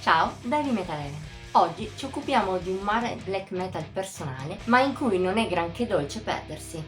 Ciao da Heavy Metal Eleven. Oggi ci occupiamo di un mare black metal personale, ma in cui non è granché dolce perdersi.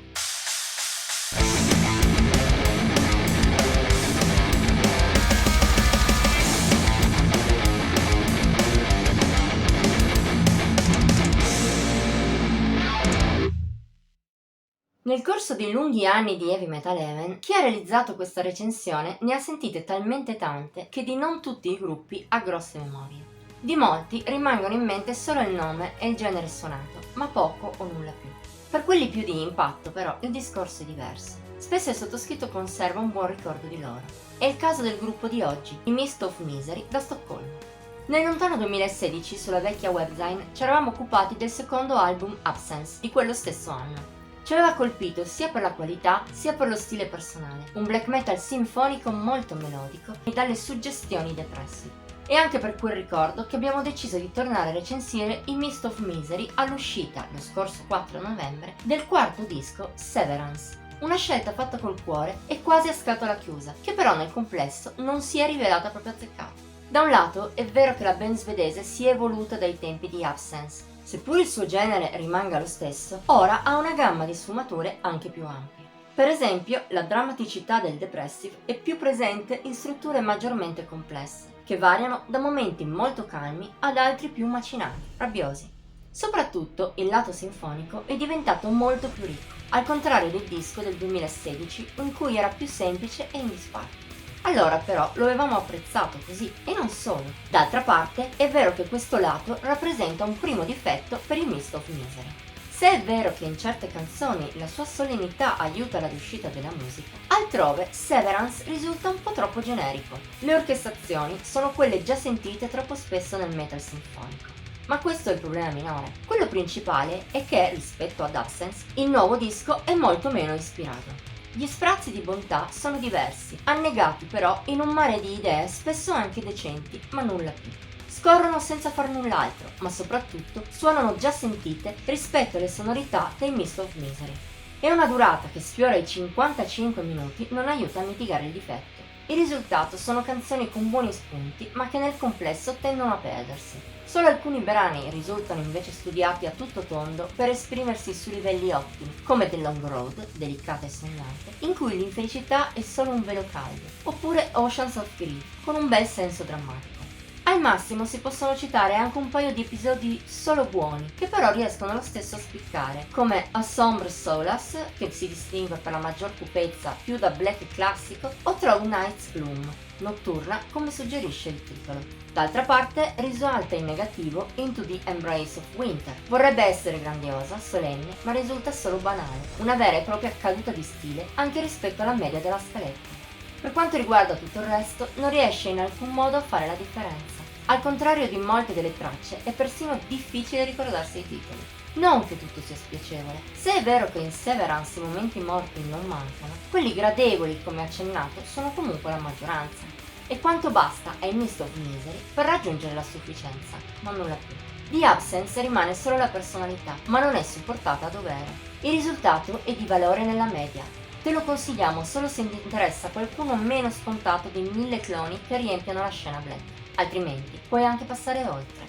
Nel corso dei lunghi anni di Heavy Metal Eleven, chi ha realizzato questa recensione ne ha sentite talmente tante che di non tutti i gruppi ha grosse memorie. Di molti rimangono in mente solo il nome e il genere suonato, ma poco o nulla più. Per quelli più di impatto, però, il discorso è diverso. Spesso il sottoscritto conserva un buon ricordo di loro. È il caso del gruppo di oggi, i Mist of Misery, da Stoccolma. Nel lontano 2016, sulla vecchia webzine, ci eravamo occupati del secondo album Absence di quello stesso anno. Ci aveva colpito sia per la qualità sia per lo stile personale, un black metal sinfonico molto melodico e dalle suggestioni depressive. E anche per quel ricordo che abbiamo deciso di tornare a recensire i Mist of Misery all'uscita, lo scorso 4 novembre, del quarto disco Severance. Una scelta fatta col cuore e quasi a scatola chiusa, che però nel complesso non si è rivelata proprio azzeccata. Da un lato è vero che la band svedese si è evoluta dai tempi di Absence. Seppur il suo genere rimanga lo stesso, ora ha una gamma di sfumature anche più ampie. Per esempio, la drammaticità del depressive è più presente in strutture maggiormente complesse, che variano da momenti molto calmi ad altri più macinati, rabbiosi. Soprattutto il lato sinfonico è diventato molto più ricco, al contrario del disco del 2016 in cui era più semplice e in disparte. Allora però lo avevamo apprezzato così, e non solo. D'altra parte è vero che questo lato rappresenta un primo difetto per il Mist of Misery. Se è vero che in certe canzoni la sua solennità aiuta la riuscita della musica, altrove Severance risulta un po' troppo generico. Le orchestrazioni sono quelle già sentite troppo spesso nel metal sinfonico. Ma questo è il problema minore. Quello principale è che, rispetto ad Absence, il nuovo disco è molto meno ispirato. Gli sprazzi di bontà sono diversi, annegati però in un mare di idee spesso anche decenti, ma nulla più. Scorrono senza far null'altro, ma soprattutto suonano già sentite rispetto alle sonorità dei Mist of Misery. E una durata che sfiora i 55 minuti non aiuta a mitigare il difetto. Il risultato sono canzoni con buoni spunti, ma che nel complesso tendono a perdersi. Solo alcuni brani risultano invece studiati a tutto tondo per esprimersi su livelli ottimi, come The Long Road, delicata e sognante, in cui l'infelicità è solo un velo caldo, oppure Oceans of Grief, con un bel senso drammatico. Al massimo si possono citare anche un paio di episodi solo buoni, che però riescono lo stesso a spiccare, come A Sombre Solace, che si distingue per la maggior cupezza più da black classico, o Through Night's Gloom, notturna come suggerisce il titolo. D'altra parte risalta in negativo Into the Embrace of Winter. Vorrebbe essere grandiosa, solenne, ma risulta solo banale, una vera e propria caduta di stile anche rispetto alla media della scaletta. Per quanto riguarda tutto il resto, non riesce in alcun modo a fare la differenza. Al contrario di molte delle tracce, è persino difficile ricordarsi i titoli. Non che tutto sia spiacevole. Se è vero che in Severance i momenti morti non mancano, quelli gradevoli, come accennato, sono comunque la maggioranza. E quanto basta ai Mist of Misery per raggiungere la sufficienza, ma nulla più. Di Absence rimane solo la personalità, ma non è supportata a dovere. Il risultato è di valore nella media. Te lo consigliamo solo se ti interessa qualcuno meno scontato dei 1000 cloni che riempiono la scena black, altrimenti puoi anche passare oltre.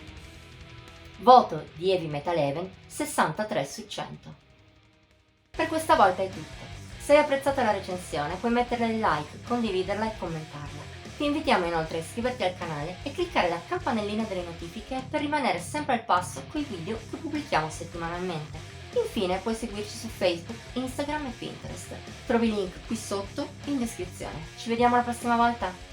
Voto di Heavy Metal Eleven 63 su 100. Per questa volta è tutto. Se hai apprezzato la recensione puoi metterle il like, condividerla e commentarla. Ti invitiamo inoltre a iscriverti al canale e cliccare la campanellina delle notifiche per rimanere sempre al passo coi video che pubblichiamo settimanalmente. Infine puoi seguirci su Facebook, Instagram e Pinterest. Trovi il link qui sotto in descrizione. Ci vediamo la prossima volta!